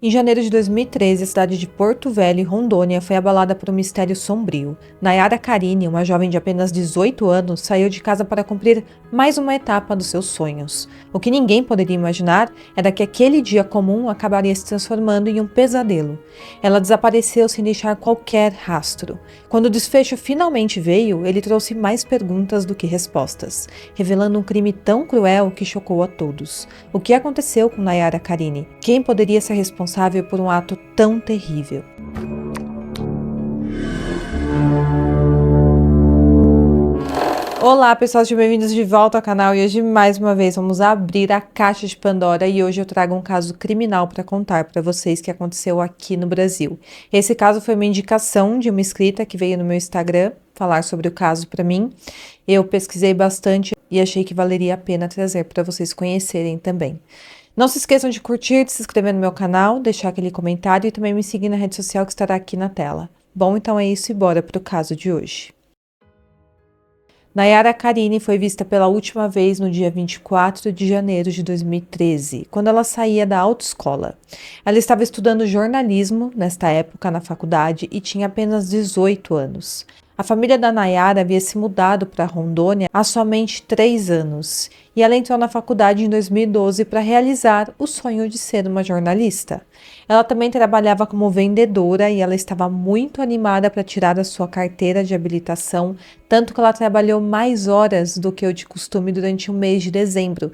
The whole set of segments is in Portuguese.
Em janeiro de 2013, a cidade de Porto Velho, em Rondônia, foi abalada por um mistério sombrio. Nayara Carine, uma jovem de apenas 18 anos, saiu de casa para cumprir mais uma etapa dos seus sonhos. O que ninguém poderia imaginar era que aquele dia comum acabaria se transformando em um pesadelo. Ela desapareceu sem deixar qualquer rastro. Quando o desfecho finalmente veio, ele trouxe mais perguntas do que respostas, revelando um crime tão cruel que chocou a todos. O que aconteceu com Nayara Carine? Quem poderia ser responsável por um ato tão terrível? Olá pessoal, sejam bem-vindos de volta ao canal e hoje mais uma vez vamos abrir a caixa de Pandora e hoje eu trago um caso criminal para contar para vocês que aconteceu aqui no Brasil. Esse caso foi uma indicação de uma inscrita que veio no meu Instagram falar sobre o caso para mim. Eu pesquisei bastante e achei que valeria a pena trazer para vocês conhecerem também. Não se esqueçam de curtir, de se inscrever no meu canal, deixar aquele comentário e também me seguir na rede social que estará aqui na tela. Bom, então é isso e bora para o caso de hoje. Nayara Carine foi vista pela última vez no dia 24 de janeiro de 2013, quando ela saía da autoescola. Ela estava estudando jornalismo nesta época na faculdade e tinha apenas 18 anos. A família da Nayara havia se mudado para Rondônia há somente 3 anos e ela entrou na faculdade em 2012 para realizar o sonho de ser uma jornalista. Ela também trabalhava como vendedora e ela estava muito animada para tirar a sua carteira de habilitação, tanto que ela trabalhou mais horas do que o de costume durante o mês de dezembro.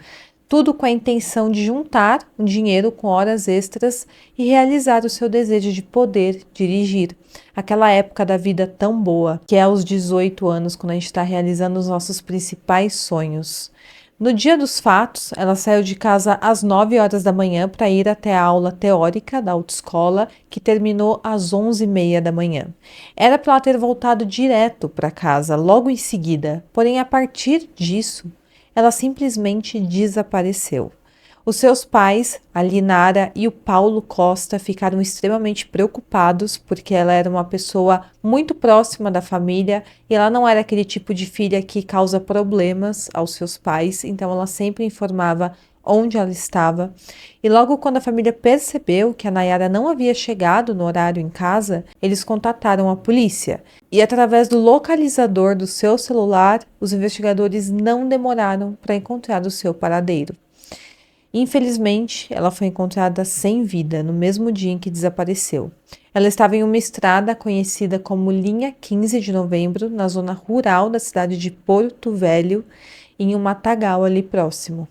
Tudo com a intenção de juntar um dinheiro com horas extras e realizar o seu desejo de poder dirigir. Aquela época da vida tão boa, que é aos 18 anos, quando a gente está realizando os nossos principais sonhos. No dia dos fatos, ela saiu de casa às 9 horas da manhã para ir até a aula teórica da autoescola, que terminou às 11h30 da manhã. Era para ela ter voltado direto para casa logo em seguida, porém a partir disso, ela simplesmente desapareceu. Os seus pais, a Linara e o Paulo Costa, ficaram extremamente preocupados porque ela era uma pessoa muito próxima da família e ela não era aquele tipo de filha que causa problemas aos seus pais, então ela sempre informava onde ela estava. E logo quando a família percebeu que a Nayara não havia chegado no horário em casa, eles contataram a polícia. E através do localizador do seu celular, os investigadores não demoraram para encontrar o seu paradeiro. Infelizmente, ela foi encontrada sem vida no mesmo dia em que desapareceu. Ela estava em uma estrada conhecida como Linha 15 de Novembro, na zona rural da cidade de Porto Velho, em um matagal ali próximo.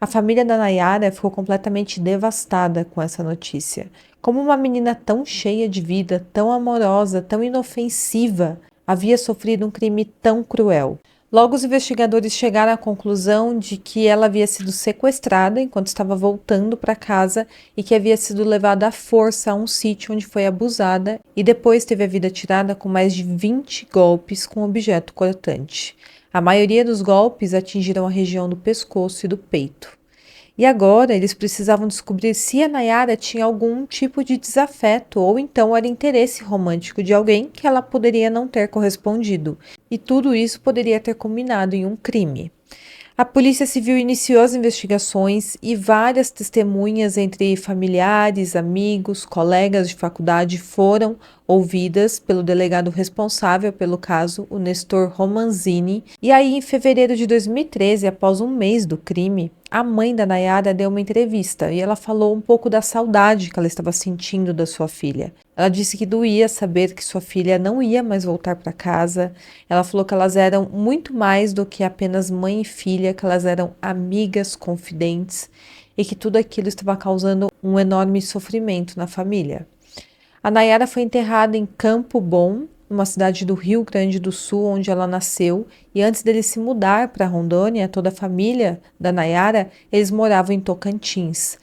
A família da Nayara ficou completamente devastada com essa notícia. Como uma menina tão cheia de vida, tão amorosa, tão inofensiva, havia sofrido um crime tão cruel. Logo, os investigadores chegaram à conclusão de que ela havia sido sequestrada enquanto estava voltando para casa e que havia sido levada à força a um sítio onde foi abusada e depois teve a vida tirada com mais de 20 golpes com objeto cortante. A maioria dos golpes atingiram a região do pescoço e do peito. E agora eles precisavam descobrir se a Nayara tinha algum tipo de desafeto ou então era interesse romântico de alguém que ela poderia não ter correspondido. E tudo isso poderia ter culminado em um crime. A Polícia Civil iniciou as investigações e várias testemunhas entre familiares, amigos, colegas de faculdade foram ouvidas pelo delegado responsável pelo caso, o Nestor Romanzini. E aí, em fevereiro de 2013, após um mês do crime, a mãe da Nayara deu uma entrevista e ela falou um pouco da saudade que ela estava sentindo da sua filha. Ela disse que doía saber que sua filha não ia mais voltar para casa. Ela falou que elas eram muito mais do que apenas mãe e filha, que elas eram amigas, confidentes e que tudo aquilo estava causando um enorme sofrimento na família. A Nayara foi enterrada em Campo Bom, uma cidade do Rio Grande do Sul, onde ela nasceu, e antes dele se mudar para Rondônia, toda a família da Nayara, eles moravam em Tocantins.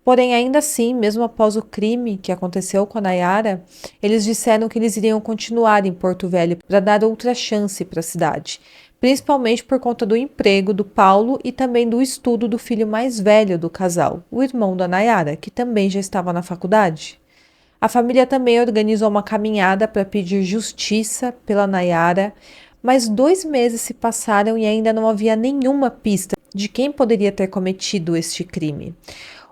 Porém, ainda assim, mesmo após o crime que aconteceu com a Nayara, eles disseram que eles iriam continuar em Porto Velho para dar outra chance para a cidade, principalmente por conta do emprego do Paulo e também do estudo do filho mais velho do casal, o irmão da Nayara, que também já estava na faculdade. A família também organizou uma caminhada para pedir justiça pela Nayara, mas 2 meses se passaram e ainda não havia nenhuma pista de quem poderia ter cometido este crime.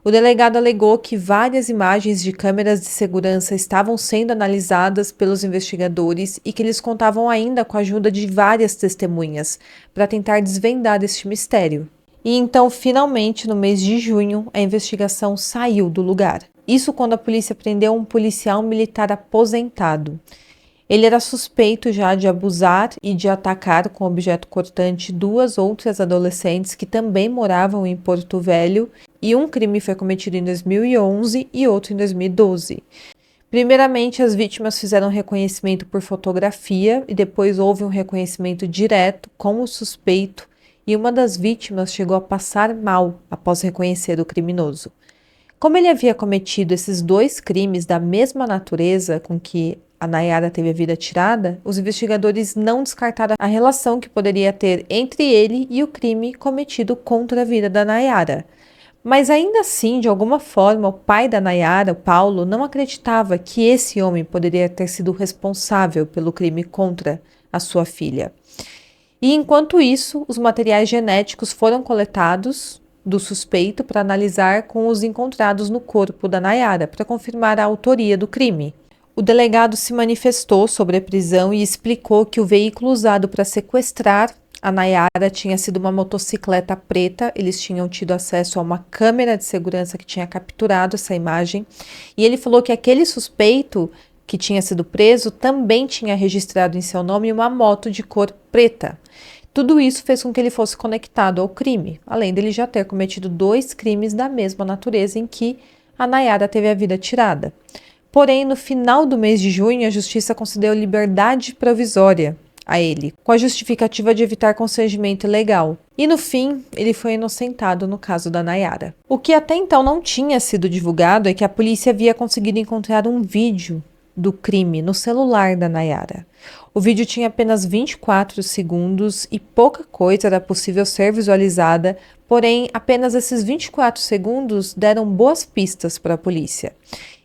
O delegado alegou que várias imagens de câmeras de segurança estavam sendo analisadas pelos investigadores e que eles contavam ainda com a ajuda de várias testemunhas para tentar desvendar este mistério. E então, finalmente, no mês de junho, a investigação saiu do lugar. Isso quando a polícia prendeu um policial militar aposentado. Ele era suspeito já de abusar e de atacar com objeto cortante duas outras adolescentes que também moravam em Porto Velho, e um crime foi cometido em 2011 e outro em 2012. Primeiramente, as vítimas fizeram reconhecimento por fotografia e depois houve um reconhecimento direto com o suspeito, e uma das vítimas chegou a passar mal após reconhecer o criminoso. Como ele havia cometido esses dois crimes da mesma natureza com que a Nayara teve a vida tirada, os investigadores não descartaram a relação que poderia ter entre ele e o crime cometido contra a vida da Nayara. Mas ainda assim, de alguma forma, o pai da Nayara, o Paulo, não acreditava que esse homem poderia ter sido responsável pelo crime contra a sua filha. E enquanto isso, os materiais genéticos foram coletados do suspeito para analisar com os encontrados no corpo da Nayara para confirmar a autoria do crime. O delegado se manifestou sobre a prisão e explicou que o veículo usado para sequestrar a Nayara tinha sido uma motocicleta preta. Eles tinham tido acesso a uma câmera de segurança que tinha capturado essa imagem. E ele falou que aquele suspeito que tinha sido preso também tinha registrado em seu nome uma moto de cor preta. Tudo isso fez com que ele fosse conectado ao crime, além dele já ter cometido dois crimes da mesma natureza em que a Nayara teve a vida tirada. Porém, no final do mês de junho, a justiça concedeu liberdade provisória a ele, com a justificativa de evitar constrangimento ilegal. E no fim, ele foi inocentado no caso da Nayara. O que até então não tinha sido divulgado é que a polícia havia conseguido encontrar um vídeo do crime no celular da Nayara. O vídeo tinha apenas 24 segundos e pouca coisa era possível ser visualizada, porém, apenas esses 24 segundos deram boas pistas para a polícia.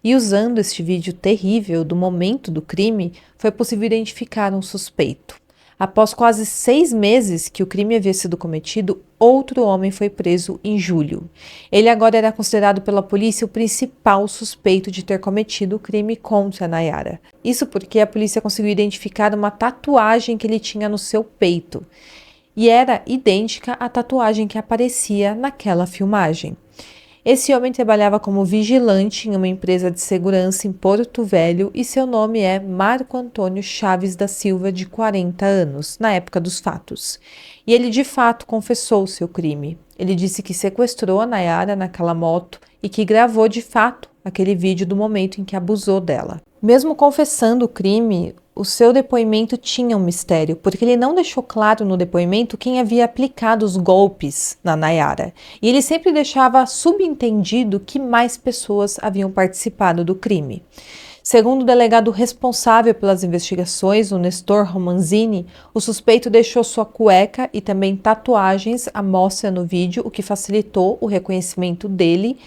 E usando este vídeo terrível do momento do crime, foi possível identificar um suspeito. Após quase 6 meses que o crime havia sido cometido, outro homem foi preso em julho. Ele agora era considerado pela polícia o principal suspeito de ter cometido o crime contra a Nayara. Isso porque a polícia conseguiu identificar uma tatuagem que ele tinha no seu peito. E era idêntica à tatuagem que aparecia naquela filmagem. Esse homem trabalhava como vigilante em uma empresa de segurança em Porto Velho e seu nome é Marco Antônio Chaves da Silva, de 40 anos, na época dos fatos. E ele de fato confessou seu crime. Ele disse que sequestrou a Nayara naquela moto e que gravou de fato aquele vídeo do momento em que abusou dela. Mesmo confessando o crime, o seu depoimento tinha um mistério, porque ele não deixou claro no depoimento quem havia aplicado os golpes na Nayara. E ele sempre deixava subentendido que mais pessoas haviam participado do crime. Segundo o delegado responsável pelas investigações, o Nestor Romanzini, o suspeito deixou sua cueca e também tatuagens à mostra no vídeo, o que facilitou o reconhecimento dele.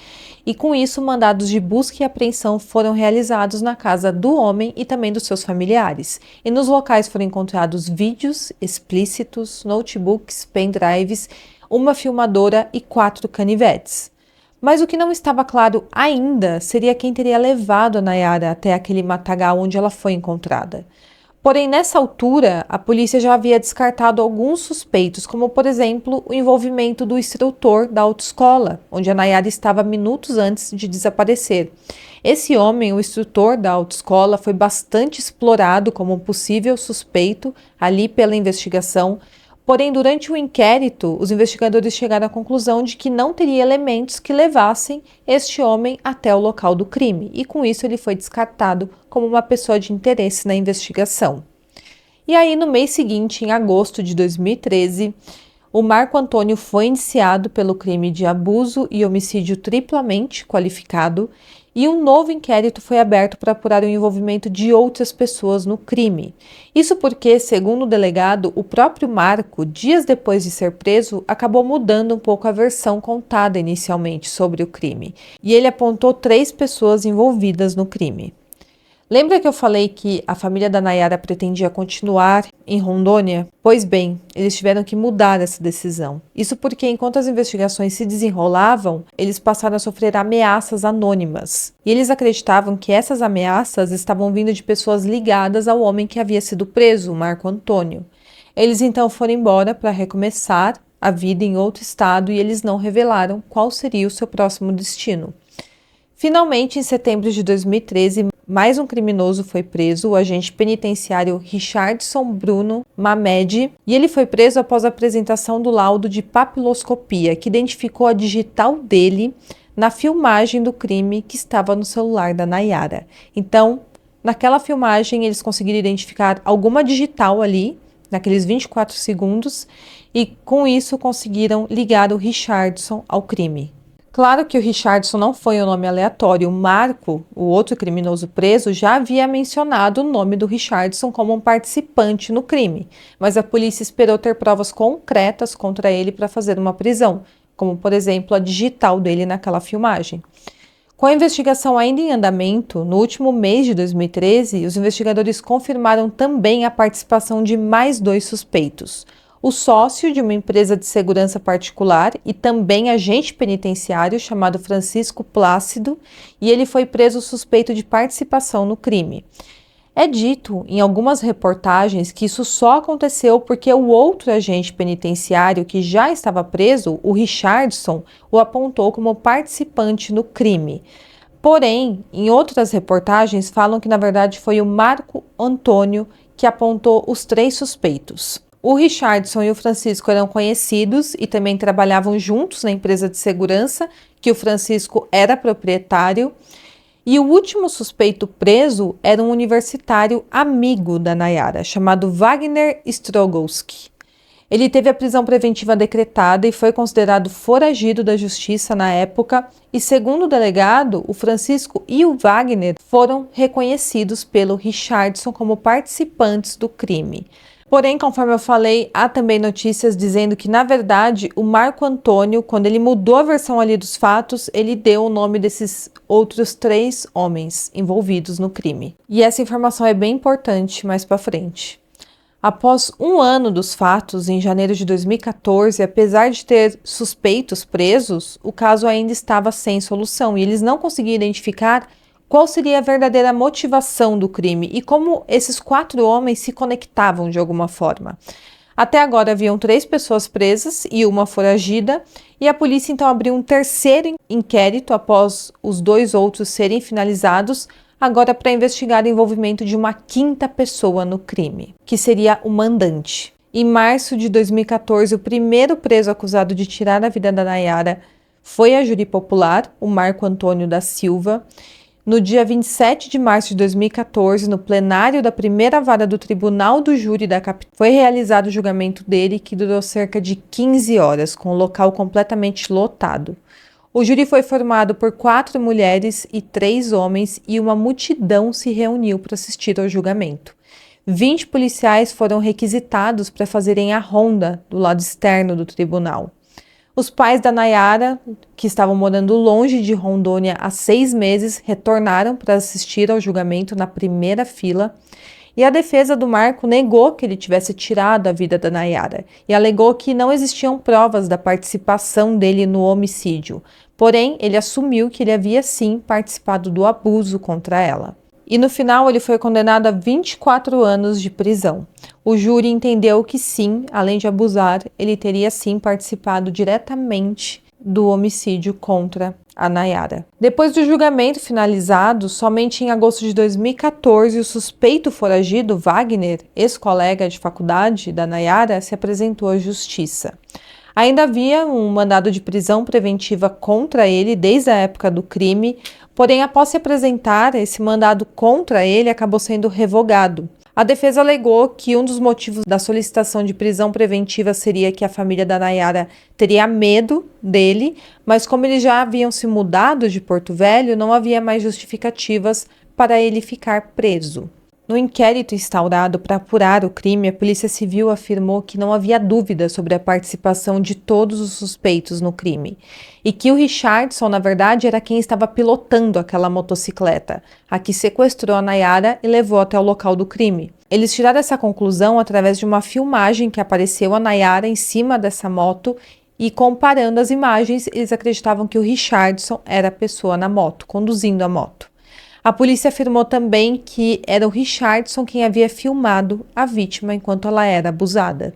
E com isso, mandados de busca e apreensão foram realizados na casa do homem e também dos seus familiares. E nos locais foram encontrados vídeos explícitos, notebooks, pendrives, uma filmadora e 4 canivetes. Mas o que não estava claro ainda seria quem teria levado a Nayara até aquele matagal onde ela foi encontrada. Porém, nessa altura, a polícia já havia descartado alguns suspeitos, como, por exemplo, o envolvimento do instrutor da autoescola, onde a Nayara estava minutos antes de desaparecer. Esse homem, o instrutor da autoescola, foi bastante explorado como um possível suspeito ali pela investigação. Porém, durante o inquérito, os investigadores chegaram à conclusão de que não teria elementos que levassem este homem até o local do crime, e com isso ele foi descartado como uma pessoa de interesse na investigação. E aí, no mês seguinte, em agosto de 2013, o Marco Antônio foi indiciado pelo crime de abuso e homicídio triplamente qualificado, e um novo inquérito foi aberto para apurar o envolvimento de outras pessoas no crime. Isso porque, segundo o delegado, o próprio Marco, dias depois de ser preso, acabou mudando um pouco a versão contada inicialmente sobre o crime, e ele apontou 3 pessoas envolvidas no crime. Lembra que eu falei que a família da Nayara pretendia continuar em Rondônia? Pois bem, eles tiveram que mudar essa decisão. Isso porque, enquanto as investigações se desenrolavam, eles passaram a sofrer ameaças anônimas. E eles acreditavam que essas ameaças estavam vindo de pessoas ligadas ao homem que havia sido preso, Marco Antônio. Eles então foram embora para recomeçar a vida em outro estado e eles não revelaram qual seria o seu próximo destino. Finalmente, em setembro de 2013, mais um criminoso foi preso, o agente penitenciário Richardson Bruno Mamed, e ele foi preso após a apresentação do laudo de papiloscopia, que identificou a digital dele na filmagem do crime que estava no celular da Nayara. Então, naquela filmagem, eles conseguiram identificar alguma digital ali, naqueles 24 segundos, e com isso conseguiram ligar o Richardson ao crime. Claro que o Richardson não foi um nome aleatório. O Marco, o outro criminoso preso, já havia mencionado o nome do Richardson como um participante no crime, mas a polícia esperou ter provas concretas contra ele para fazer uma prisão, como, por exemplo, a digital dele naquela filmagem. Com a investigação ainda em andamento, no último mês de 2013, os investigadores confirmaram também a participação de mais 2 suspeitos. O sócio de uma empresa de segurança particular e também agente penitenciário chamado Francisco Plácido, e ele foi preso suspeito de participação no crime. É dito em algumas reportagens que isso só aconteceu porque o outro agente penitenciário que já estava preso, o Richardson, o apontou como participante no crime. Porém, em outras reportagens falam que na verdade foi o Marco Antônio que apontou os 3 suspeitos. O Richardson e o Francisco eram conhecidos e também trabalhavam juntos na empresa de segurança, que o Francisco era proprietário. E o último suspeito preso era um universitário amigo da Nayara, chamado Wagner Strogolski. Ele teve a prisão preventiva decretada e foi considerado foragido da justiça na época, e segundo o delegado, o Francisco e o Wagner foram reconhecidos pelo Richardson como participantes do crime. Porém, conforme eu falei, há também notícias dizendo que, na verdade, o Marco Antônio, quando ele mudou a versão ali dos fatos, ele deu o nome desses outros 3 homens envolvidos no crime. E essa informação é bem importante mais para frente. Após 1 ano dos fatos, em janeiro de 2014, apesar de ter suspeitos presos, o caso ainda estava sem solução e eles não conseguiam identificar qual seria a verdadeira motivação do crime e como esses 4 homens se conectavam de alguma forma. Até agora haviam 3 pessoas presas e uma foragida, e a polícia então abriu um terceiro inquérito após os 2 outros serem finalizados, agora para investigar o envolvimento de uma 5ª pessoa no crime, que seria o mandante. Em março de 2014, o primeiro preso acusado de tirar a vida da Nayara foi a júri popular, o Marco Antônio da Silva. No dia 27 de março de 2014, no plenário da primeira vara do Tribunal do Júri da capital, foi realizado o julgamento dele, que durou cerca de 15 horas, com o local completamente lotado. O júri foi formado por 4 mulheres e 3 homens e uma multidão se reuniu para assistir ao julgamento. 20 policiais foram requisitados para fazerem a ronda do lado externo do tribunal. Os pais da Nayara, que estavam morando longe de Rondônia há 6 meses, retornaram para assistir ao julgamento na primeira fila, e a defesa do Marco negou que ele tivesse tirado a vida da Nayara e alegou que não existiam provas da participação dele no homicídio. Porém, ele assumiu que ele havia sim participado do abuso contra ela. E no final ele foi condenado a 24 anos de prisão. O júri entendeu que sim, além de abusar, ele teria sim participado diretamente do homicídio contra a Nayara. Depois do julgamento finalizado, somente em agosto de 2014, o suspeito foragido, Wagner, ex-colega de faculdade da Nayara, se apresentou à justiça. Ainda havia um mandado de prisão preventiva contra ele desde a época do crime, porém, após se apresentar, esse mandado contra ele acabou sendo revogado. A defesa alegou que um dos motivos da solicitação de prisão preventiva seria que a família da Nayara teria medo dele, mas como eles já haviam se mudado de Porto Velho, não havia mais justificativas para ele ficar preso. No inquérito instaurado para apurar o crime, a Polícia Civil afirmou que não havia dúvida sobre a participação de todos os suspeitos no crime e que o Richardson, na verdade, era quem estava pilotando aquela motocicleta, a que sequestrou a Nayara e levou até o local do crime. Eles tiraram essa conclusão através de uma filmagem que apareceu a Nayara em cima dessa moto e, comparando as imagens, eles acreditavam que o Richardson era a pessoa na moto, conduzindo a moto. A polícia afirmou também que era o Richardson quem havia filmado a vítima enquanto ela era abusada.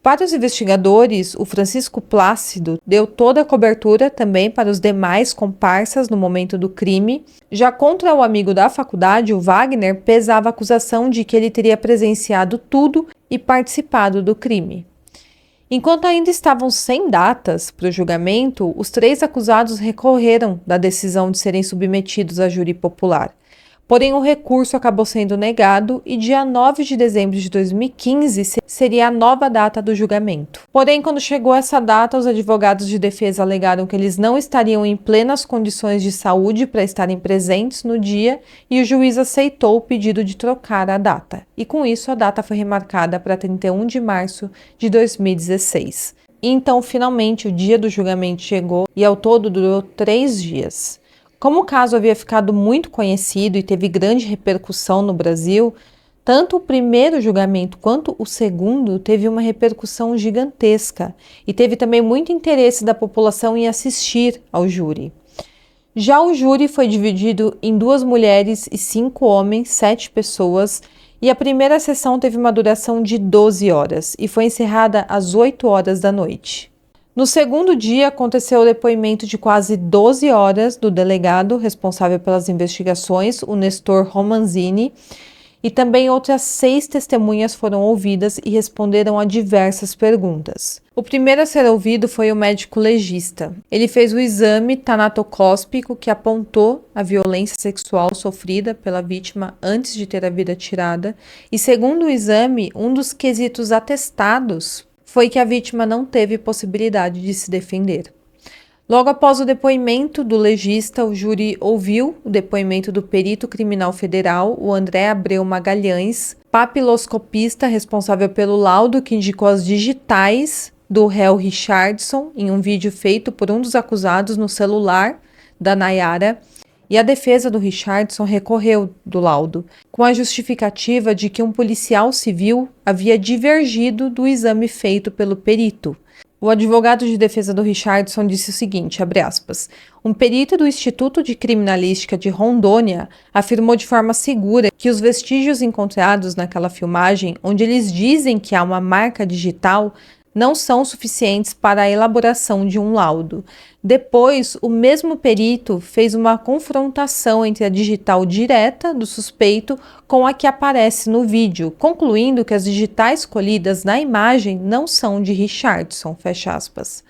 Para os investigadores, o Francisco Plácido deu toda a cobertura também para os demais comparsas no momento do crime. Já contra o amigo da faculdade, o Wagner, pesava a acusação de que ele teria presenciado tudo e participado do crime. Enquanto ainda estavam sem datas para o julgamento, os 3 acusados recorreram da decisão de serem submetidos a júri popular. Porém, o recurso acabou sendo negado e dia 9 de dezembro de 2015 seria a nova data do julgamento. Porém, quando chegou essa data, os advogados de defesa alegaram que eles não estariam em plenas condições de saúde para estarem presentes no dia e o juiz aceitou o pedido de trocar a data. E com isso, a data foi remarcada para 31 de março de 2016. Então, finalmente, o dia do julgamento chegou e ao todo durou 3 dias. Como o caso havia ficado muito conhecido e teve grande repercussão no Brasil, tanto o primeiro julgamento quanto o segundo teve uma repercussão gigantesca e teve também muito interesse da população em assistir ao júri. Já o júri foi dividido em 2 mulheres e 5 homens, 7 pessoas, e a primeira sessão teve uma duração de 12 horas e foi encerrada às 8 horas da noite. No segundo dia, aconteceu o depoimento de quase 12 horas do delegado responsável pelas investigações, o Nestor Romanzini, e também outras 6 testemunhas foram ouvidas e responderam a diversas perguntas. O primeiro a ser ouvido foi o médico legista. Ele fez o exame tanatocóspico que apontou a violência sexual sofrida pela vítima antes de ter a vida tirada, e segundo o exame, um dos quesitos atestados foi que a vítima não teve possibilidade de se defender. Logo após o depoimento do legista, o júri ouviu o depoimento do perito criminal federal, o André Abreu Magalhães, papiloscopista responsável pelo laudo que indicou as digitais do réu Richardson em um vídeo feito por um dos acusados no celular da Nayara. E a defesa do Richardson recorreu do laudo, com a justificativa de que um policial civil havia divergido do exame feito pelo perito. O advogado de defesa do Richardson disse o seguinte, abre aspas, um perito do Instituto de Criminalística de Rondônia afirmou de forma segura que os vestígios encontrados naquela filmagem, onde eles dizem que há uma marca digital, não são suficientes para a elaboração de um laudo. Depois, o mesmo perito fez uma confrontação entre a digital direta do suspeito com a que aparece no vídeo, concluindo que as digitais colhidas na imagem não são de Richardson, fecha aspas.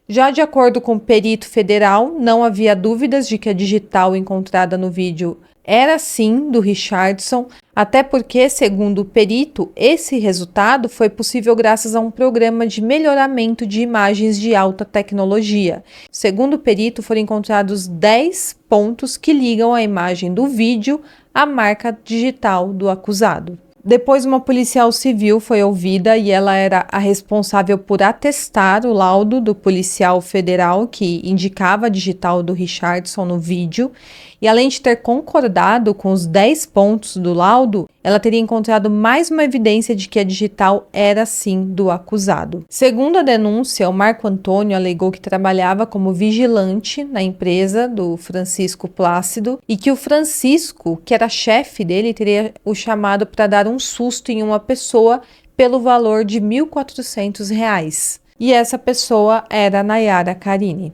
Já de acordo com o perito federal, não havia dúvidas de que a digital encontrada no vídeo era sim do Richardson, até porque, segundo o perito, esse resultado foi possível graças a um programa de melhoramento de imagens de alta tecnologia. Segundo o perito, foram encontrados 10 pontos que ligam a imagem do vídeo à marca digital do acusado. Depois, uma policial civil foi ouvida e ela era a responsável por atestar o laudo do policial federal que indicava a digital do Richardson no vídeo. E além de ter concordado com os 10 pontos do laudo, ela teria encontrado mais uma evidência de que a digital era sim do acusado. Segundo a denúncia, o Marco Antônio alegou que trabalhava como vigilante na empresa do Francisco Plácido e que o Francisco, que era chefe dele, teria o chamado para dar um susto em uma pessoa pelo valor de R$ 1.400. E essa pessoa era a Nayara Carini.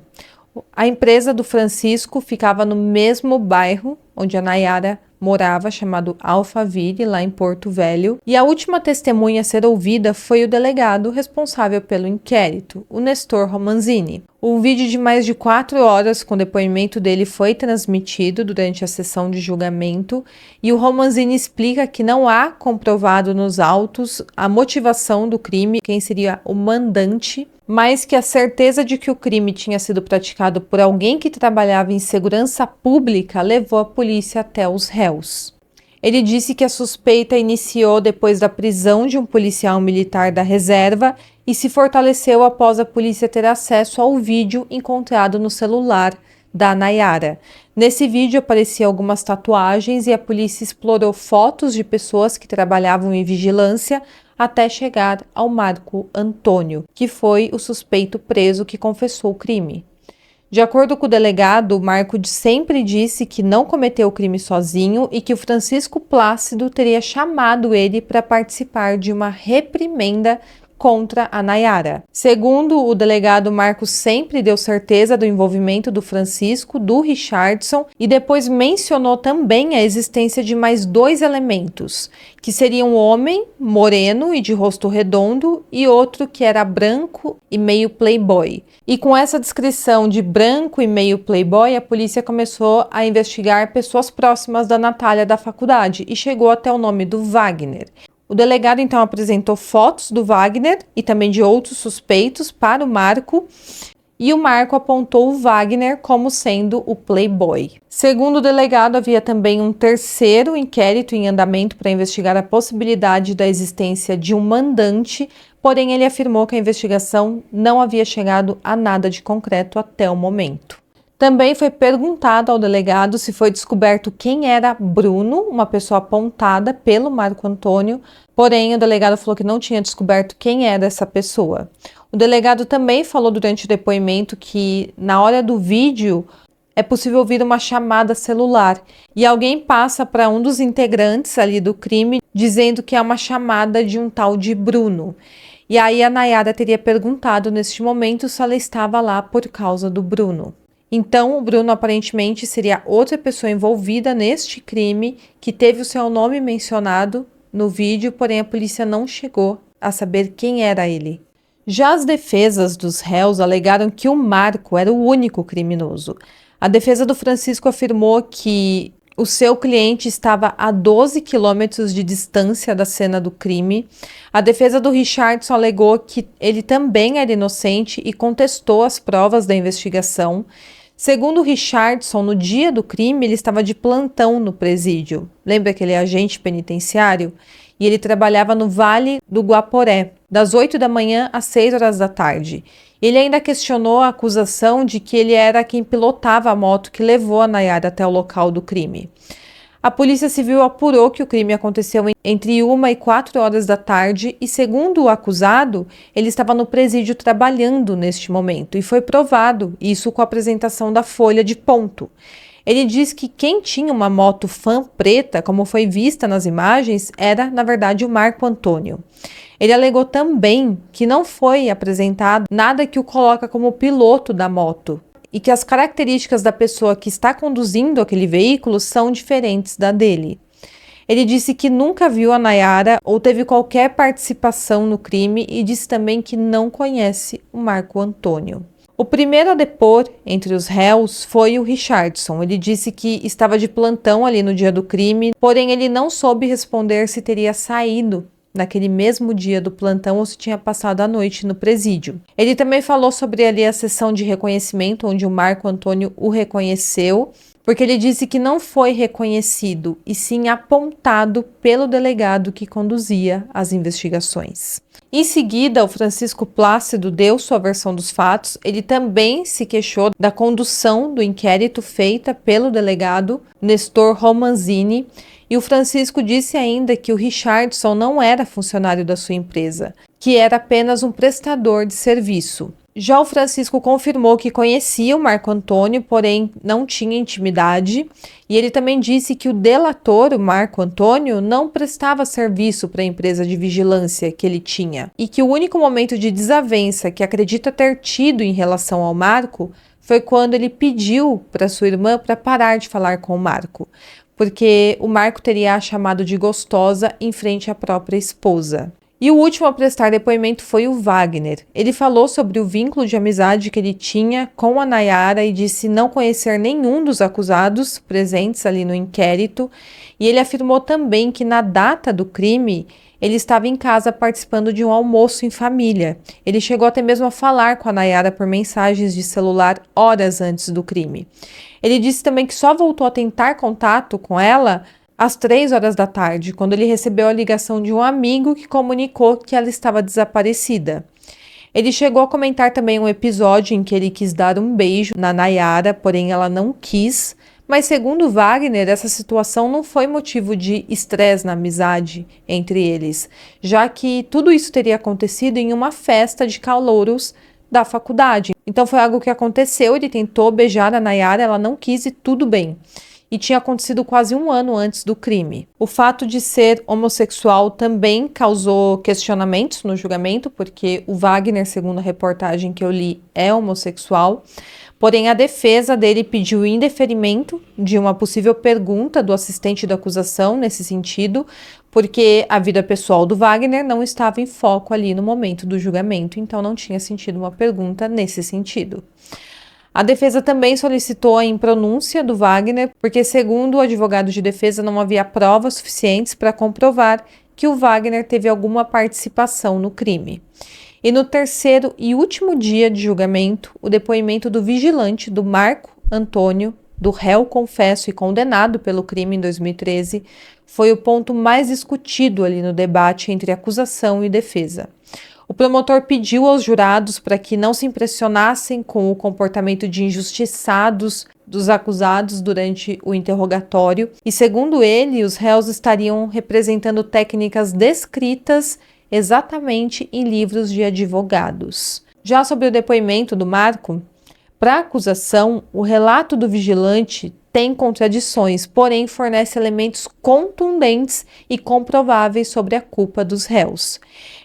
A empresa do Francisco ficava no mesmo bairro onde a Nayara morava, chamado Alphaville, lá em Porto Velho. E a última testemunha a ser ouvida foi o delegado responsável pelo inquérito, o Nestor Romanzini. Um vídeo de mais de 4 horas com o depoimento dele foi transmitido durante a sessão de julgamento e o Romanzini explica que não há comprovado nos autos a motivação do crime, quem seria o mandante, mas que a certeza de que o crime tinha sido praticado por alguém que trabalhava em segurança pública levou a polícia até os réus. Ele disse que a suspeita iniciou depois da prisão de um policial militar da reserva e se fortaleceu após a polícia ter acesso ao vídeo encontrado no celular da Nayara. Nesse vídeo apareciam algumas tatuagens e a polícia explorou fotos de pessoas que trabalhavam em vigilância até chegar ao Marco Antônio, que foi o suspeito preso que confessou o crime. De acordo com o delegado, Marco sempre disse que não cometeu o crime sozinho e que o Francisco Plácido teria chamado ele para participar de uma reprimenda contra a Nayara. Segundo o delegado, Marcos sempre deu certeza do envolvimento do Francisco, do Richardson, e depois mencionou também a existência de mais 2 elementos, que seriam um homem moreno e de rosto redondo e outro que era branco e meio playboy. E com essa descrição de branco e meio playboy, a polícia começou a investigar pessoas próximas da Natália da faculdade e chegou até o nome do Wagner. O delegado então apresentou fotos do Wagner e também de outros suspeitos para o Marco, e o Marco apontou o Wagner como sendo o playboy. Segundo o delegado, havia também um terceiro inquérito em andamento para investigar a possibilidade da existência de um mandante, porém ele afirmou que a investigação não havia chegado a nada de concreto até o momento. Também foi perguntado ao delegado se foi descoberto quem era Bruno, uma pessoa apontada pelo Marco Antônio, porém o delegado falou que não tinha descoberto quem era essa pessoa. O delegado também falou durante o depoimento que na hora do vídeo é possível ouvir uma chamada celular e alguém passa para um dos integrantes ali do crime dizendo que é uma chamada de um tal de Bruno. E aí a Nayara teria perguntado neste momento se ela estava lá por causa do Bruno. Então, o Bruno aparentemente seria outra pessoa envolvida neste crime que teve o seu nome mencionado no vídeo, porém a polícia não chegou a saber quem era ele. Já as defesas dos réus alegaram que o Marco era o único criminoso. A defesa do Francisco afirmou que o seu cliente estava a 12 quilômetros de distância da cena do crime. A defesa do Richardson alegou que ele também era inocente e contestou as provas da investigação. Segundo Richardson, no dia do crime, ele estava de plantão no presídio. Lembra aquele agente penitenciário? E ele trabalhava no Vale do Guaporé, das 8 da manhã às 6 horas da tarde. Ele ainda questionou a acusação de que ele era quem pilotava a moto que levou a Nayara até o local do crime. A Polícia Civil apurou que o crime aconteceu entre 1 e 4 horas da tarde e, segundo o acusado, ele estava no presídio trabalhando neste momento e foi provado isso com a apresentação da folha de ponto. Ele diz que quem tinha uma moto Fan preta, como foi vista nas imagens, era, na verdade, o Marco Antônio. Ele alegou também que não foi apresentado nada que o coloca como piloto da moto e que as características da pessoa que está conduzindo aquele veículo são diferentes da dele. Ele disse que nunca viu a Nayara ou teve qualquer participação no crime e disse também que não conhece o Marco Antônio. O primeiro a depor entre os réus foi o Richardson. Ele disse que estava de plantão ali no dia do crime, porém ele não soube responder se teria saído naquele mesmo dia do plantão ou se tinha passado a noite no presídio. Ele também falou sobre ali a sessão de reconhecimento, onde o Marco Antônio o reconheceu, porque ele disse que não foi reconhecido, e sim apontado pelo delegado que conduzia as investigações. Em seguida, o Francisco Plácido deu sua versão dos fatos. Ele também se queixou da condução do inquérito feita pelo delegado Nestor Romanzini, e o Francisco disse ainda que o Richardson não era funcionário da sua empresa, que era apenas um prestador de serviço. Já o Francisco confirmou que conhecia o Marco Antônio, porém não tinha intimidade, e ele também disse que o delator, o Marco Antônio, não prestava serviço para a empresa de vigilância que ele tinha, e que o único momento de desavença que acredita ter tido em relação ao Marco foi quando ele pediu para sua irmã para parar de falar com o Marco, porque o Marco teria a chamado de gostosa em frente à própria esposa. E o último a prestar depoimento foi o Wagner. Ele falou sobre o vínculo de amizade que ele tinha com a Nayara e disse não conhecer nenhum dos acusados presentes ali no inquérito. E ele afirmou também que na data do crime ele estava em casa participando de um almoço em família. Ele chegou até mesmo a falar com a Nayara por mensagens de celular horas antes do crime. Ele disse também que só voltou a tentar contato com ela às 3 horas da tarde, quando ele recebeu a ligação de um amigo que comunicou que ela estava desaparecida. Ele chegou a comentar também um episódio em que ele quis dar um beijo na Nayara, porém ela não quis. Mas segundo Wagner, essa situação não foi motivo de estresse na amizade entre eles, já que tudo isso teria acontecido em uma festa de calouros da faculdade. Então foi algo que aconteceu, ele tentou beijar a Nayara, ela não quis e tudo bem. E tinha acontecido quase um ano antes do crime. O fato de ser homossexual também causou questionamentos no julgamento, porque o Wagner, segundo a reportagem que eu li, é homossexual. Porém, a defesa dele pediu indeferimento de uma possível pergunta do assistente da acusação nesse sentido, porque a vida pessoal do Wagner não estava em foco ali no momento do julgamento, então não tinha sentido uma pergunta nesse sentido. A defesa também solicitou a impronúncia do Wagner, porque, segundo o advogado de defesa, não havia provas suficientes para comprovar que o Wagner teve alguma participação no crime. E no terceiro e último dia de julgamento, o depoimento do vigilante do Marco Antônio, do réu confesso e condenado pelo crime em 2013, foi o ponto mais discutido ali no debate entre acusação e defesa. O promotor pediu aos jurados para que não se impressionassem com o comportamento de injustiçados dos acusados durante o interrogatório e, segundo ele, os réus estariam representando técnicas descritas exatamente em livros de advogados. Já sobre o depoimento do Marco, para a acusação, o relato do vigilante tem contradições, porém fornece elementos contundentes e comprováveis sobre a culpa dos réus.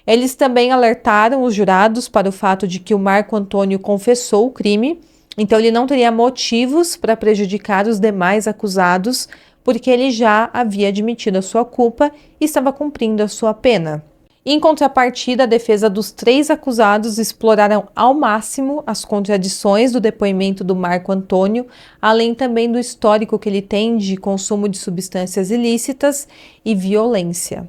Eles também alertaram os jurados para o fato de que o Marco Antônio confessou o crime, então ele não teria motivos para prejudicar os demais acusados, porque ele já havia admitido a sua culpa e estava cumprindo a sua pena. Em contrapartida, a defesa dos 3 acusados exploraram ao máximo as contradições do depoimento do Marco Antônio, além também do histórico que ele tem de consumo de substâncias ilícitas e violência.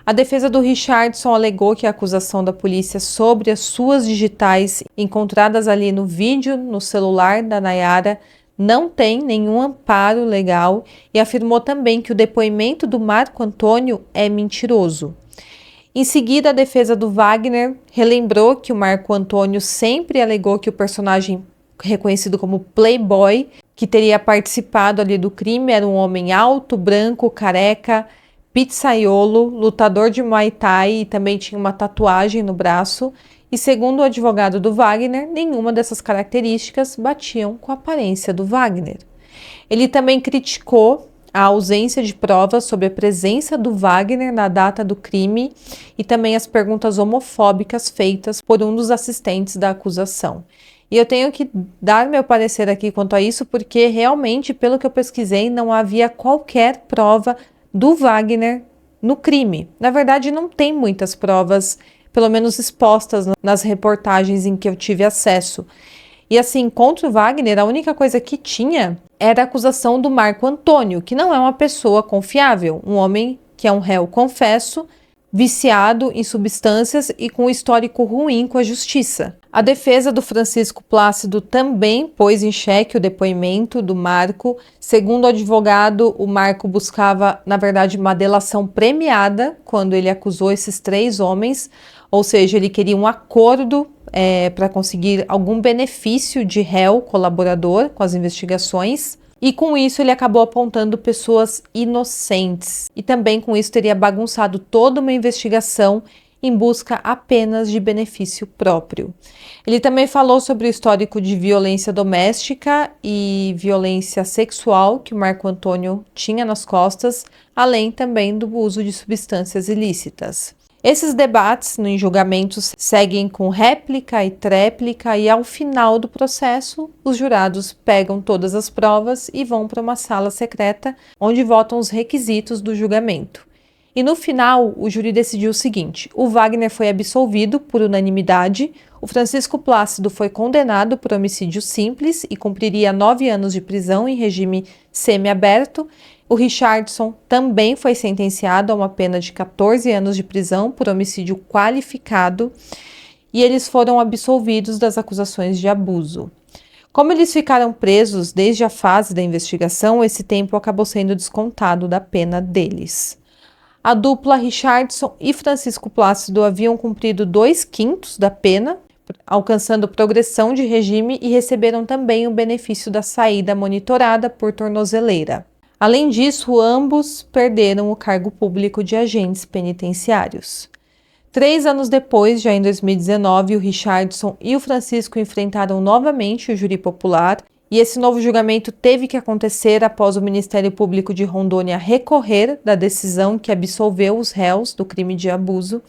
A defesa do Richardson alegou que a acusação da polícia sobre as suas digitais encontradas ali no vídeo, no celular da Nayara, não tem nenhum amparo legal e afirmou também que o depoimento do Marco Antônio é mentiroso. Em seguida, a defesa do Wagner relembrou que o Marco Antônio sempre alegou que o personagem reconhecido como Playboy, que teria participado ali do crime, era um homem alto, branco, careca, pizzaiolo, lutador de Muay Thai e também tinha uma tatuagem no braço. E segundo o advogado do Wagner, nenhuma dessas características batiam com a aparência do Wagner. Ele também criticou a ausência de provas sobre a presença do Wagner na data do crime e também as perguntas homofóbicas feitas por um dos assistentes da acusação. E eu tenho que dar meu parecer aqui quanto a isso, porque realmente, pelo que eu pesquisei, não havia qualquer prova do Wagner no crime. Na verdade, não tem muitas provas, pelo menos expostas nas reportagens em que eu tive acesso. E assim, contra o Wagner, a única coisa que tinha era a acusação do Marco Antônio, que não é uma pessoa confiável, um homem que é um réu confesso, viciado em substâncias e com um histórico ruim com a justiça. A defesa do Francisco Plácido também pôs em xeque o depoimento do Marco. Segundo o advogado, o Marco buscava, na verdade, uma delação premiada quando ele acusou esses 3 homens, ou seja, ele queria um acordo para conseguir algum benefício de réu colaborador com as investigações. E com isso ele acabou apontando pessoas inocentes. E também com isso teria bagunçado toda uma investigação em busca apenas de benefício próprio. Ele também falou sobre o histórico de violência doméstica e violência sexual que o Marco Antônio tinha nas costas, além também do uso de substâncias ilícitas. Esses debates em julgamentos seguem com réplica e tréplica e ao final do processo, os jurados pegam todas as provas e vão para uma sala secreta onde votam os requisitos do julgamento. E no final, o júri decidiu o seguinte: o Wagner foi absolvido por unanimidade, o Francisco Plácido foi condenado por homicídio simples e cumpriria 9 anos de prisão em regime semiaberto. O Richardson também foi sentenciado a uma pena de 14 anos de prisão por homicídio qualificado e eles foram absolvidos das acusações de abuso. Como eles ficaram presos desde a fase da investigação, esse tempo acabou sendo descontado da pena deles. A dupla Richardson e Francisco Plácido haviam cumprido 2/5 da pena, alcançando progressão de regime, e receberam também o benefício da saída monitorada por tornozeleira. Além disso, ambos perderam o cargo público de agentes penitenciários. 3 anos depois, já em 2019, o Richardson e o Francisco enfrentaram novamente o júri popular, e esse novo julgamento teve que acontecer após o Ministério Público de Rondônia recorrer da decisão que absolveu os réus do crime de abuso,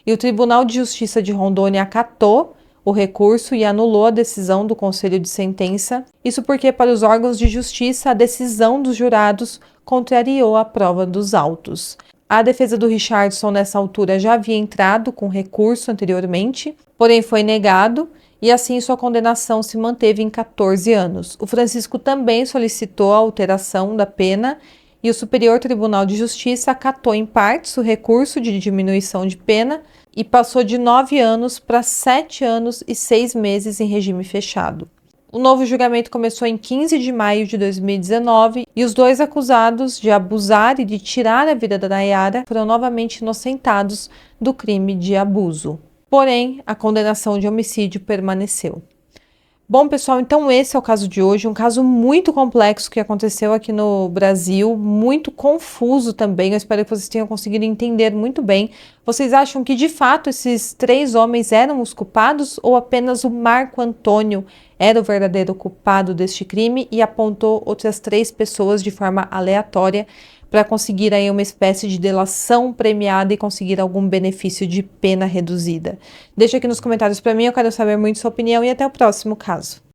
e o Tribunal de Justiça de Rondônia acatou o recurso e anulou a decisão do Conselho de Sentença. Isso porque, para os órgãos de justiça, a decisão dos jurados contrariou a prova dos autos. A defesa do Richardson, nessa altura, já havia entrado com recurso anteriormente, porém foi negado, e assim sua condenação se manteve em 14 anos. O Francisco também solicitou a alteração da pena, e o Superior Tribunal de Justiça acatou em partes o recurso de diminuição de pena e passou de 9 anos para 7 anos e 6 meses em regime fechado. O novo julgamento começou em 15 de maio de 2019 e os dois acusados de abusar e de tirar a vida da Nayara foram novamente inocentados do crime de abuso. Porém, a condenação de homicídio permaneceu. Bom, pessoal, então esse é o caso de hoje, um caso muito complexo que aconteceu aqui no Brasil, muito confuso também. Eu espero que vocês tenham conseguido entender muito bem. Vocês acham que, de fato, esses 3 homens eram os culpados ou apenas o Marco Antônio era o verdadeiro culpado deste crime e apontou outras 3 pessoas de forma aleatória para conseguir aí uma espécie de delação premiada e conseguir algum benefício de pena reduzida? Deixa aqui nos comentários para mim, eu quero saber muito sua opinião e até o próximo caso.